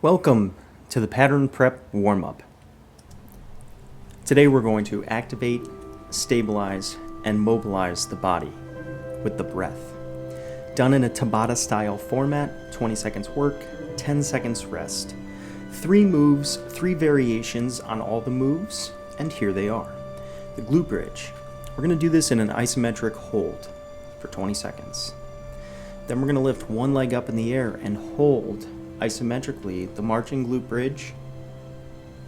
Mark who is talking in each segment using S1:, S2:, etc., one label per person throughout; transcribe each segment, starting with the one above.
S1: Welcome to the pattern prep warm-up. Today we're going to activate, stabilize, and mobilize the body with the breath. Done in a Tabata style format, 20 seconds work, 10 seconds rest. 3 moves, 3 variations on all the moves, and here they are. The glute bridge. We're going to do this in an isometric hold for 20 seconds. Then we're going to lift one leg up in the air and hold isometrically the marching glute bridge,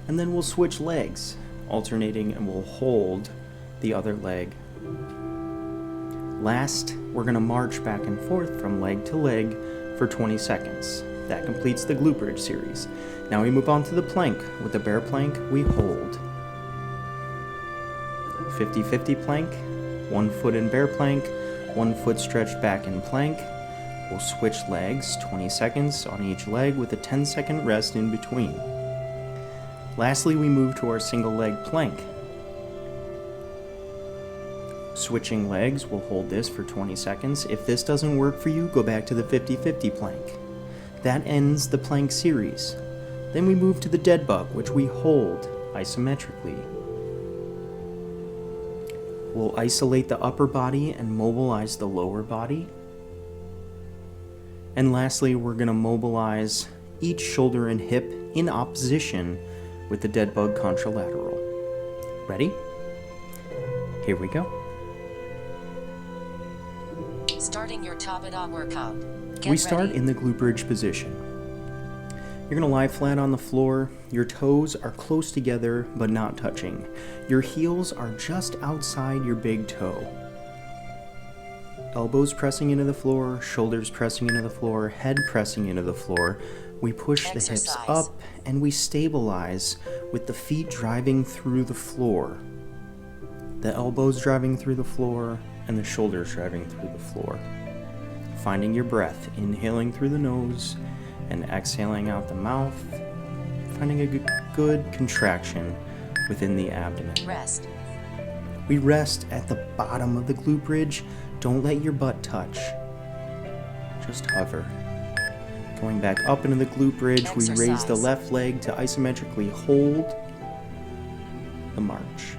S1: and then we'll switch legs, alternating, and we'll hold the other leg. Last, we're going to march back and forth from leg to leg for 20 seconds. That completes the glute bridge series. Now we move on to the plank. With the bear plank, we hold. 50-50 plank, 1 foot in bear plank, 1 foot stretched back in plank. We'll switch legs, 20 seconds on each leg with a 10-second rest in between. Lastly, we move to our single leg plank. Switching legs, we'll hold this for 20 seconds. If this doesn't work for you, go back to the 50-50 plank. That ends the plank series. Then we move to the dead bug, which we hold isometrically. We'll isolate the upper body and mobilize the lower body. And lastly, we're going to mobilize each shoulder and hip in opposition with the dead bug contralateral. Ready? Here we go.
S2: Starting your Tabata workout.
S1: We start in the glute bridge position. You're going to lie flat on the floor. Your toes are close together but not touching. Your heels are just outside your big toe. Elbows pressing into the floor, shoulders pressing into the floor, head pressing into the floor. We push the hips up and we stabilize with the feet driving through the floor. The elbows driving through the floor and the shoulders driving through the floor. Finding your breath, inhaling through the nose and exhaling out the mouth. Finding a good contraction within the abdomen.
S2: Rest.
S1: We rest at the bottom of the glute bridge. Don't let your butt touch. Just hover. Going back up into the glute bridge, we raise the left leg to isometrically hold the march.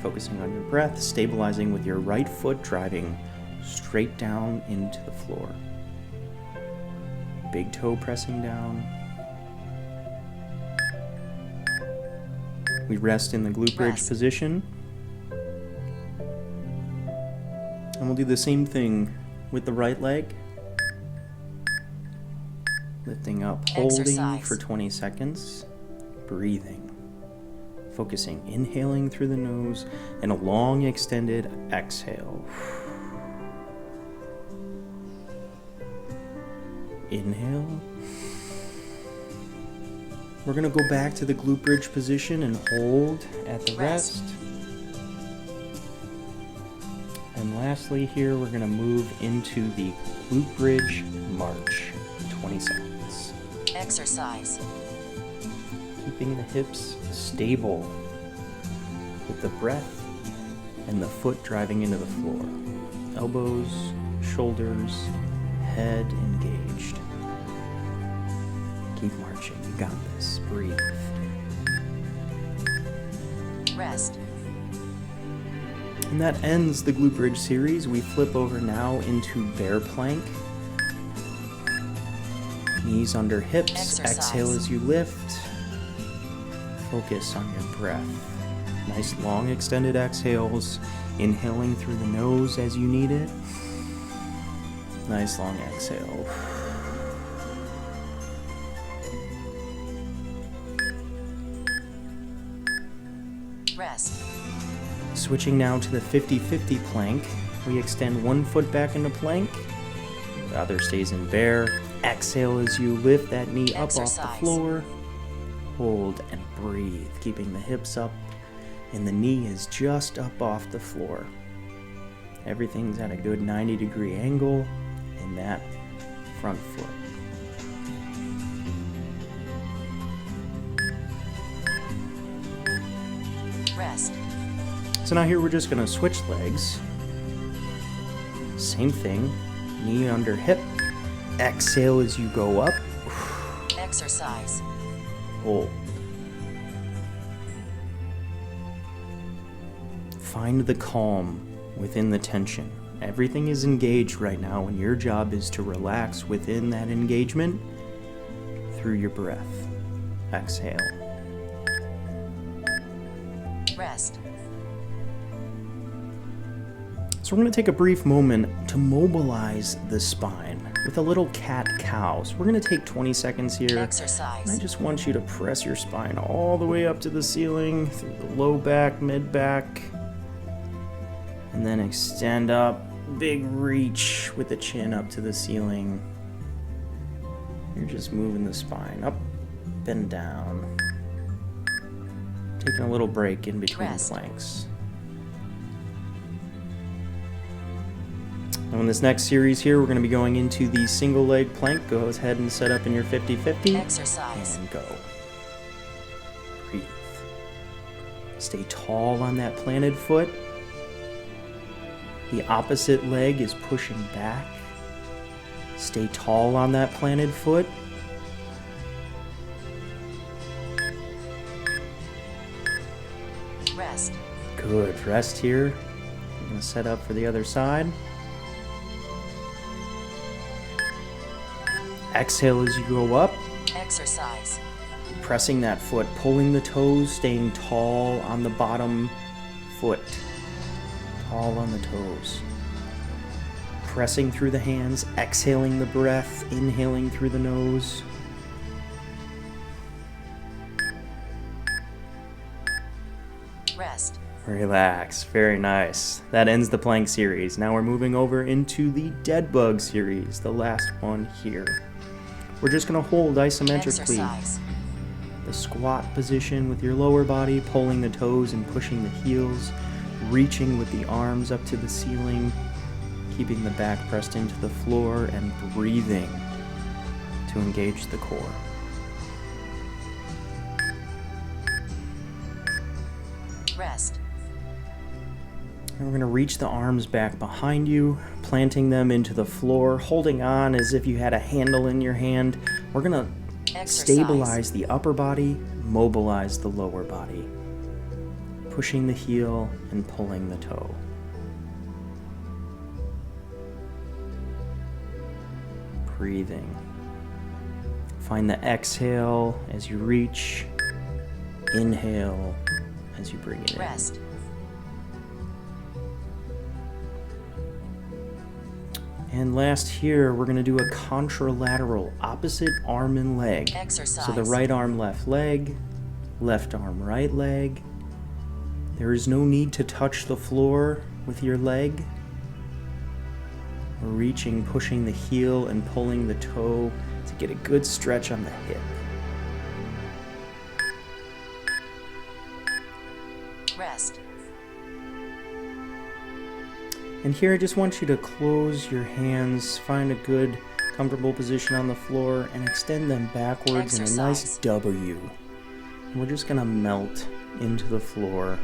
S1: Focusing on your breath, stabilizing with your right foot driving straight down into the floor. Big toe pressing down. We rest in the glute bridge position. And we'll do the same thing with the right leg. Lifting up, holding for 20 seconds. Breathing. Focusing, inhaling through the nose and a long extended exhale. Inhale. We're going to go back to the glute bridge position and hold at the rest. And lastly here, we're going to move into the glute bridge march. 20 seconds.
S2: Exercise.
S1: Keeping the hips stable with the breath and the foot driving into the floor. Elbows, shoulders, head engaged. Keep marching. You got this. Breathe.
S2: Rest.
S1: And that ends the glute bridge series. We flip over now into bear plank. Knees under hips. Exhale as you lift. Focus on your breath. Nice long extended exhales. Inhaling through the nose as you need it. Nice long exhale.
S2: Rest.
S1: Switching now to the 50-50 plank. We extend one foot back into plank. The other stays in bear. Exhale as you lift that knee up off the floor. Hold and breathe, keeping the hips up and the knee is just up off the floor. Everything's at a good 90-degree angle in that front foot.
S2: Rest.
S1: So now here we're just going to switch legs. Same thing, knee under hip. Exhale as you go up.
S2: Exercise.
S1: Hold. Find the calm within the tension. Everything is engaged right now, and your job is to relax within that engagement through your breath. Exhale.
S2: Rest.
S1: So we're going to take a brief moment to mobilize the spine with a little cat-cow. So we're going to take 20 seconds here.
S2: Exercise.
S1: I just want you to press your spine all the way up to the ceiling, through the low back, mid back, and then extend up. Big reach with the chin up to the ceiling. You're just moving the spine up and down. Taking a little break in between
S2: Rest.
S1: planks. Now in this next series here, we're going to be going into the single leg plank. Go ahead and set up in your 50-50.
S2: Exercise.
S1: And go. Breathe. Stay tall on that planted foot. The opposite leg is pushing back. Stay tall on that planted foot.
S2: Rest.
S1: Good. Rest here. I'm going to set up for the other side. Exhale as you go up.
S2: Exercise.
S1: Pressing that foot, pulling the toes, staying tall on the bottom foot. Tall on the toes. Pressing through the hands, exhaling the breath, inhaling through the nose.
S2: Rest.
S1: Relax. Very nice. That ends the plank series. Now we're moving over into the dead bug series, the last one here. We're just going to hold isometrically
S2: Exercise.
S1: the squat position with your lower body, pulling the toes and pushing the heels, reaching with the arms up to the ceiling, keeping the back pressed into the floor, and breathing to engage the core.
S2: Rest.
S1: And we're going to reach the arms back behind you, planting them into the floor, holding on as if you had a handle in your hand. We're going to
S2: Exercise.
S1: stabilize the upper body, mobilize the lower body, pushing the heel and pulling the toe. Breathing. Find the exhale as you reach, inhale as you bring it in.
S2: Rest.
S1: And last here, we're going to do a contralateral, opposite arm and leg.
S2: Exercise.
S1: So the right arm, left leg, left arm, right leg. There is no need to touch the floor with your leg. We're reaching, pushing the heel and pulling the toe to get a good stretch on the hip.
S2: Rest.
S1: And here I just want you to close your hands, find a good, comfortable position on the floor, and extend them backwards in a nice
S2: Exercise.
S1: W. And we're just gonna melt into the floor,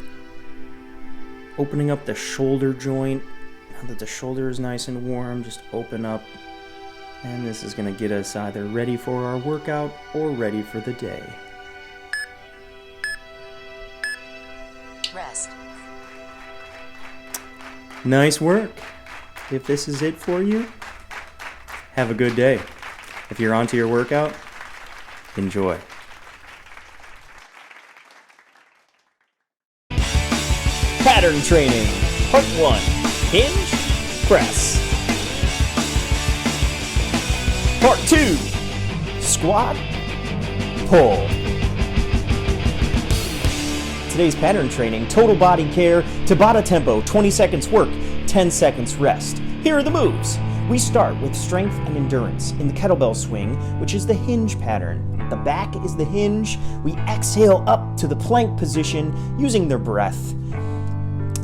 S1: opening up the shoulder joint. Now that the shoulder is nice and warm, just open up. And this is gonna get us either ready for our workout or ready for the day.
S2: Rest.
S1: Nice work. If this is it for you, have a good day. If you're onto your workout, enjoy. Pattern training, part 1, hinge, press. Part 2, squat, pull. Today's pattern training, total body care, Tabata tempo, 20 seconds work, 10 seconds rest. Here are the moves. We start with strength and endurance in the kettlebell swing, which is the hinge pattern. The back is the hinge. We exhale up to the plank position using their breath.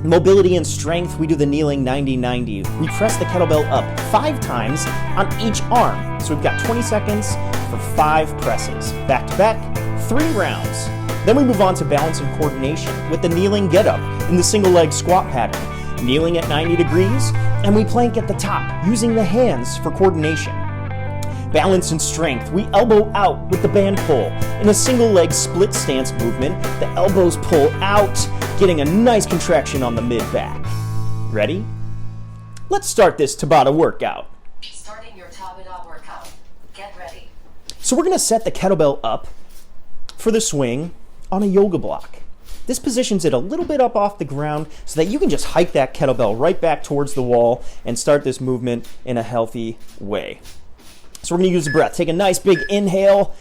S1: Mobility and strength, we do the kneeling 90-90. We press the kettlebell up 5 times on each arm. So we've got 20 seconds for 5 presses. Back to back, 3 rounds. Then we move on to balance and coordination with the kneeling get-up in the single leg squat pattern. Kneeling at 90 degrees, and we plank at the top using the hands for coordination. Balance and strength. We elbow out with the band pull. In a single leg split stance movement, the elbows pull out, getting a nice contraction on the mid-back. Ready? Let's start this Tabata workout.
S2: Starting your Tabata workout. Get ready.
S1: So we're going to set the kettlebell up for the swing on a yoga block. This positions it a little bit up off the ground so that you can just hike that kettlebell right back towards the wall and start this movement in a healthy way. So we're going to use the breath. Take a nice big inhale,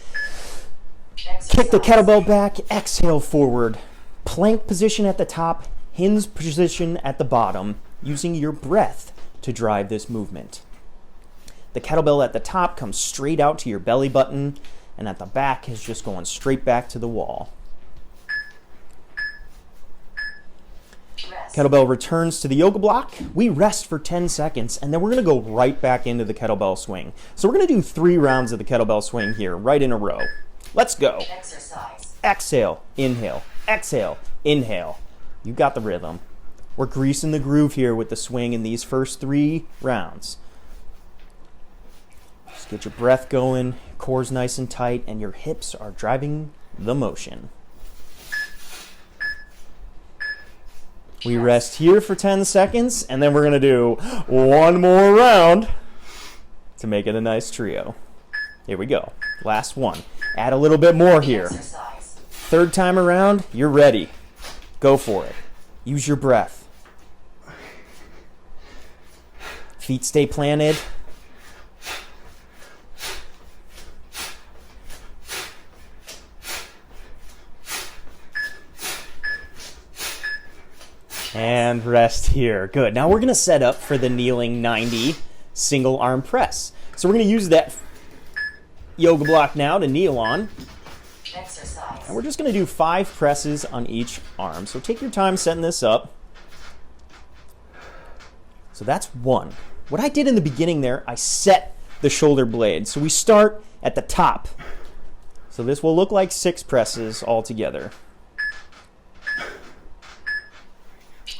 S1: kick the kettlebell back, exhale forward. Plank position at the top, hinge position at the bottom, using your breath to drive this movement. The kettlebell at the top comes straight out to your belly button, and at the back is just going straight back to the wall. Kettlebell returns to the yoga block. We rest for 10 seconds, and then we're going to go right back into the kettlebell swing. So we're going to do 3 rounds of the kettlebell swing here, right in a row. Let's go.
S2: Exercise.
S1: Exhale, inhale, exhale, inhale. You got the rhythm. We're greasing the groove here with the swing in these first 3 rounds. Just get your breath going, core's nice and tight, and your hips are driving the motion. We rest here for 10 seconds, and then we're going to do 1 more round to make it a nice trio. Here we go. Last one. Add a little bit more here.
S2: Exercise.
S1: 3rd time around, you're ready. Go for it. Use your breath. Feet stay planted. And rest here. Good. Now we're going to set up for the kneeling 90 single arm press. So we're going to use that yoga block now to kneel on.
S2: Exercise.
S1: And we're just going to do 5 presses on each arm. So take your time setting this up. So that's 1. What I did in the beginning there, I set the shoulder blade. So we start at the top. So this will look like 6 presses all together.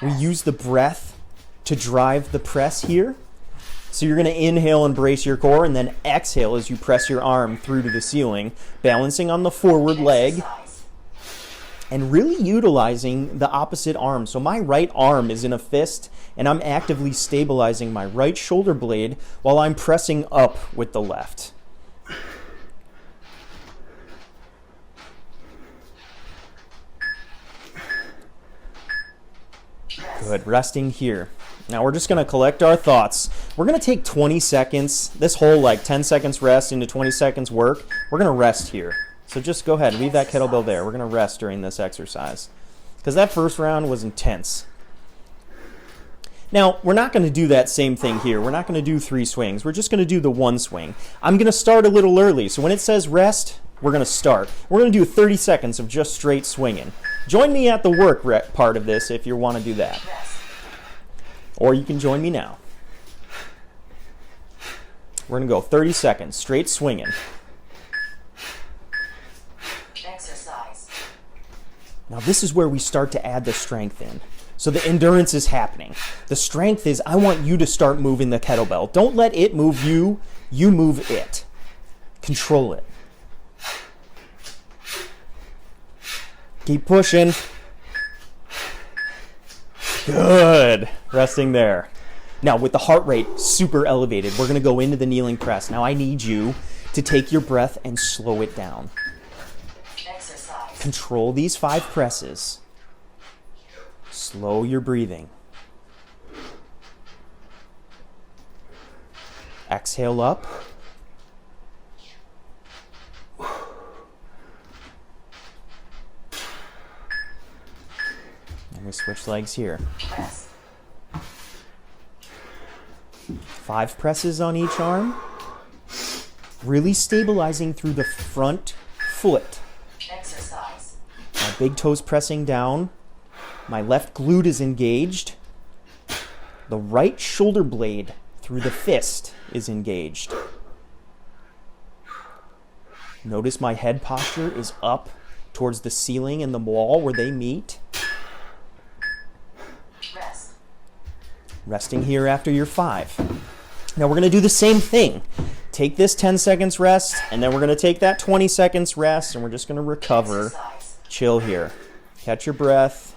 S1: We use the breath to drive the press here. So you're going to inhale and brace your core, and then exhale as you press your arm through to the ceiling, balancing on the forward leg and really utilizing the opposite arm. So my right arm is in a fist, and I'm actively stabilizing my right shoulder blade while I'm pressing up with the left. Good, resting here. Now we're just going to collect our thoughts. We're going to take 20 seconds, this whole like 10 seconds rest into 20 seconds work. We're going to rest here. So just go ahead, leave that kettlebell there. We're going to rest during this exercise because that first round was intense. Now, we're not going to do that same thing here. We're not going to do 3 swings. We're just going to do the 1 swing. I'm going to start a little early. So when it says rest, we're going to start. We're going to do 30 seconds of just straight swinging. Join me at the work part of this if you want to do that. Or you can join me now. We're going to go 30 seconds, straight swinging.
S2: Exercise.
S1: Now this is where we start to add the strength in. So the endurance is happening. The strength is I want you to start moving the kettlebell. Don't let it move you, you move it. Control it. Keep pushing. Good. Resting there. Now with the heart rate super elevated, we're going to go into the kneeling press. Now I need you to take your breath and slow it down.
S2: Exercise.
S1: Control these 5 presses. Slow your breathing. Exhale up. And we switch legs here.
S2: Press.
S1: 5 presses on each arm. Really stabilizing through the front foot.
S2: Exercise.
S1: My big toes pressing down. My left glute is engaged. The right shoulder blade through the fist is engaged. Notice my head posture is up towards the ceiling and the wall where they meet.
S2: Rest.
S1: Resting here after your 5. Now we're going to do the same thing. take this 10 seconds rest, and then we're going to take that 20 seconds rest, and we're just going to recover. Chill here. Catch your breath.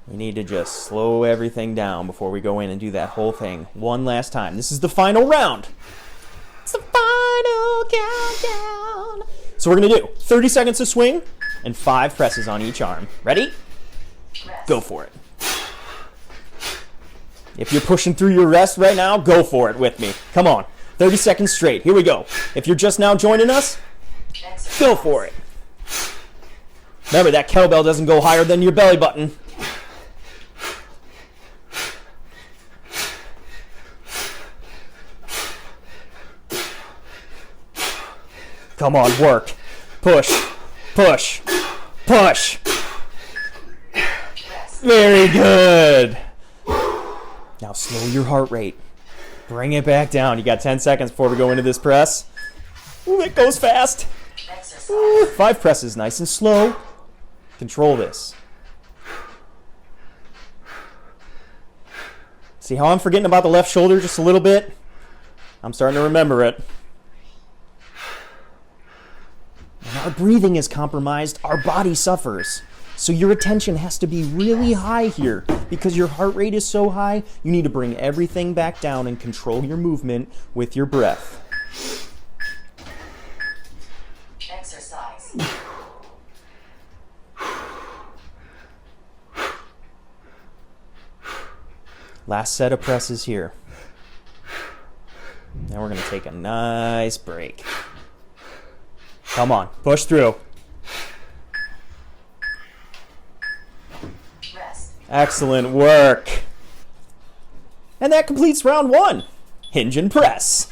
S1: We need to just slow everything down before we go in and do that whole thing one last time. This is the final round. It's the final countdown. So we're going to do 30 seconds of swing and 5 presses on each arm. Ready? Go for it. If you're pushing through your rest right now, go for it with me. Come on. 30 seconds straight. Here we go. If you're just now joining us, go for it. Remember, that kettlebell doesn't go higher than your belly button. Come on, work. Push, push, push. Very good. Now slow your heart rate. Bring it back down. You got 10 seconds before we go into this press. Ooh, it goes fast. Ooh, 5 presses, nice and slow. Control this. See how I'm forgetting about the left shoulder just a little bit? I'm starting to remember it. When our breathing is compromised, our body suffers. So your attention has to be really high here. Because your heart rate is so high, you need to bring everything back down and control your movement with your breath.
S2: Exercise.
S1: Last set of presses here. Now we're going to take a nice break. Come on, push through.
S2: Rest.
S1: Excellent work. And that completes round 1. Hinge and press.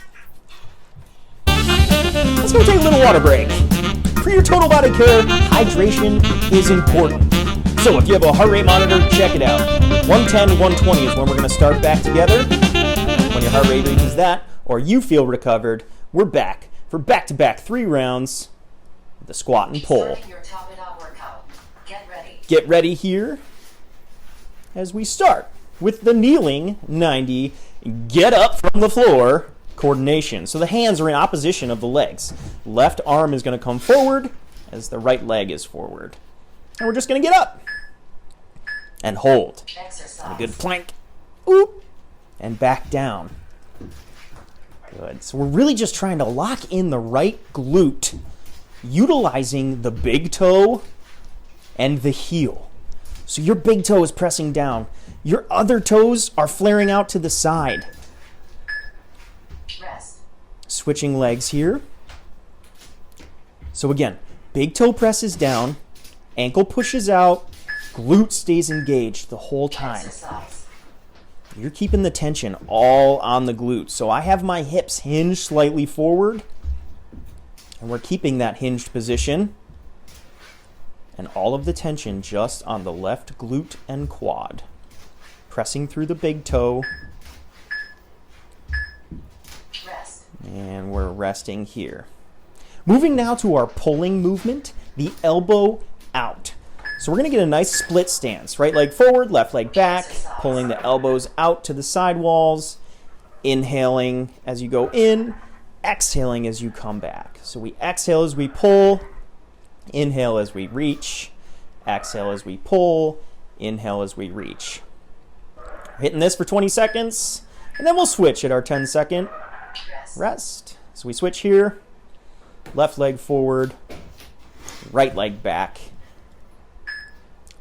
S1: Let's go take a little water break. For your total body care, hydration is important. So if you have a heart rate monitor, check it out. 110 to 120 is when we're going to start back together. When your heart rate reaches that, or you feel recovered, we're back for back-to-back 3 rounds of the squat and pull.
S2: Starting your Tabata workout. Get ready.
S1: Get ready here as we start with the kneeling 90, get up from the floor coordination. So the hands are in opposition of the legs. Left arm is going to come forward as the right leg is forward. And we're just going to get up and hold.
S2: Exercise.
S1: A good plank. Oop. And back down. Good. So we're really just trying to lock in the right glute, utilizing the big toe and the heel. So your big toe is pressing down. Your other toes are flaring out to the side.
S2: Rest.
S1: Switching legs here. So again, big toe presses down, ankle pushes out, glute stays engaged the whole time.
S2: Exercise.
S1: You're keeping the tension all on the glute. So I have my hips hinged slightly forward, and we're keeping that hinged position. And all of the tension just on the left glute and quad. Pressing through the big toe.
S2: Rest.
S1: And we're resting here. Moving now to our pulling movement, the elbow out. So we're going to get a nice split stance. Right leg forward, left leg back, pulling the elbows out to the side walls, inhaling as you go in, exhaling as you come back. So we exhale as we pull, inhale as we reach, exhale as we pull, inhale as we reach. Hitting this for 20 seconds, and then we'll switch at our 10-second rest. So we switch here, left leg forward, right leg back,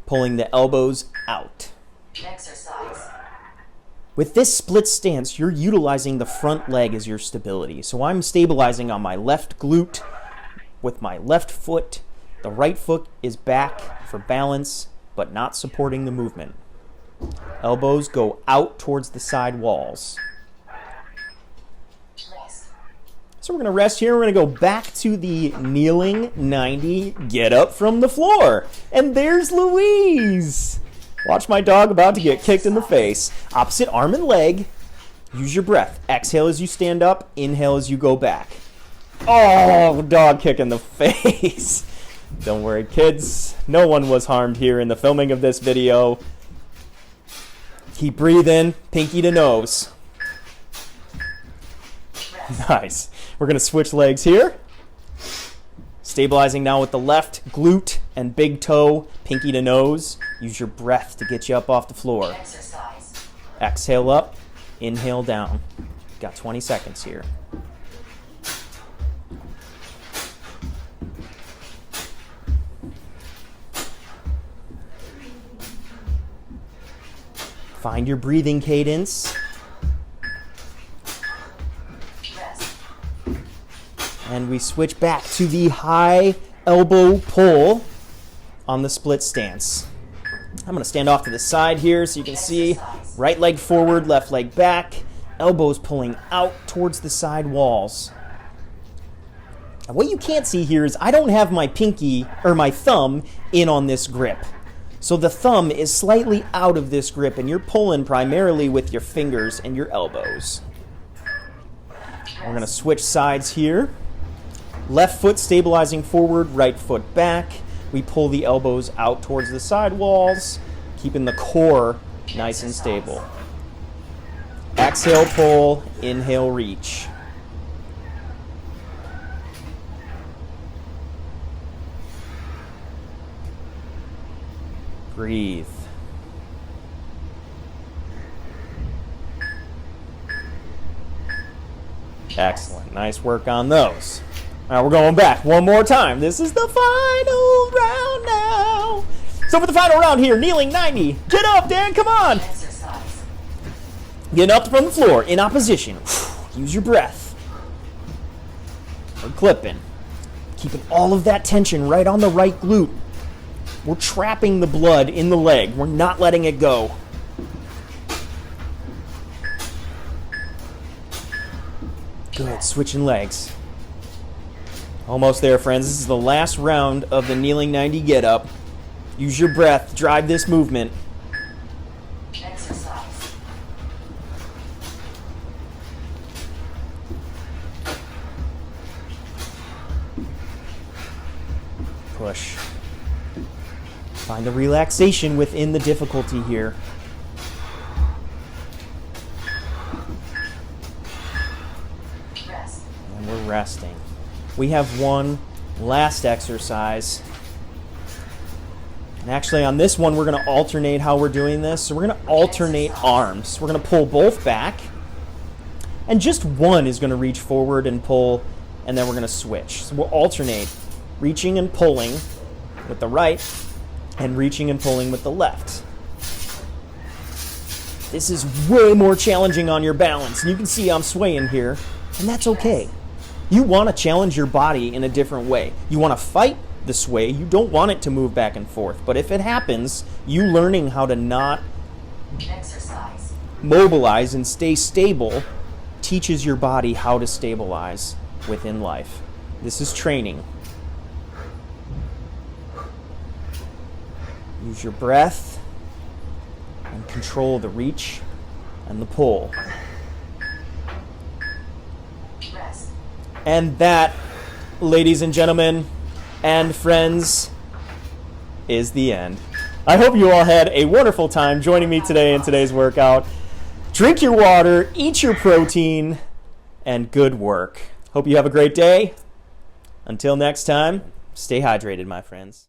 S1: pulling the elbows out.
S2: Exercise.
S1: With this split stance, you're utilizing the front leg as your stability. So I'm stabilizing on my left glute with my left foot. The right foot is back for balance, but not supporting the movement. Elbows go out towards the side walls.
S2: Rest.
S1: So we're going to rest here. We're going to go back to the kneeling 90, get up from the floor. And there's Louise. Watch my dog about to get kicked in the face. Opposite arm and leg. Use your breath. Exhale as you stand up. Inhale as you go back. Oh, dog kick in the face. Don't worry, kids. No one was harmed here in the filming of this video. Keep breathing. Pinky to nose. Nice. We're going to switch legs here. Stabilizing now with the left glute and big toe, pinky to nose. Use your breath to get you up off the floor.
S2: Exercise.
S1: Exhale up, inhale down. Got 20 seconds here. Find your breathing cadence.
S2: Rest.
S1: And we switch back to the high elbow pull on the split stance. I'm going to stand off to the side here so you can see right leg forward, left leg back, elbows pulling out towards the side walls. And what you can't see here is I don't have my pinky or my thumb in on this grip. So the thumb is slightly out of this grip and you're pulling primarily with your fingers and your elbows. We're going to switch sides here. Left foot stabilizing forward, right foot back. We pull the elbows out towards the side walls, keeping the core nice and stable. Exhale, pull, inhale, reach. Breathe. Excellent. Nice work on those. All right, we're going back one more time. This is the final round now. So for the final round here, kneeling 90. Get up, Dan, come on.
S2: Exercise.
S1: Getting up from the floor in opposition. Use your breath. We're clipping. Keeping all of that tension right on the right glute. We're trapping the blood in the leg. We're not letting it go. Good, switching legs. Almost there, friends. This is the last round of the kneeling 90 get up. Use your breath, drive this movement.
S2: Exercise.
S1: Push. Find the relaxation within the difficulty here.
S2: Rest.
S1: And we're resting. We have one last exercise. And actually on this one, we're going to alternate how we're doing this. So we're going to alternate arms. We're going to pull both back. And just one is going to reach forward and pull, and then we're going to switch. So we'll alternate reaching and pulling with the right and reaching and pulling with the left. This is way more challenging on your balance. And you can see I'm swaying here, and that's okay. You want to challenge your body in a different way. You want to fight the sway. You don't want it to move back and forth. But if it happens, you learning how to not
S2: Exercise.
S1: mobilize and stay stable teaches your body how to stabilize within life. This is training. Use your breath and control the reach and the pull.
S2: Rest.
S1: And that, ladies and gentlemen and friends, is the end. I hope you all had a wonderful time joining me today in today's workout. Drink your water, eat your protein, and good work. Hope you have a great day. Until next time, stay hydrated, my friends.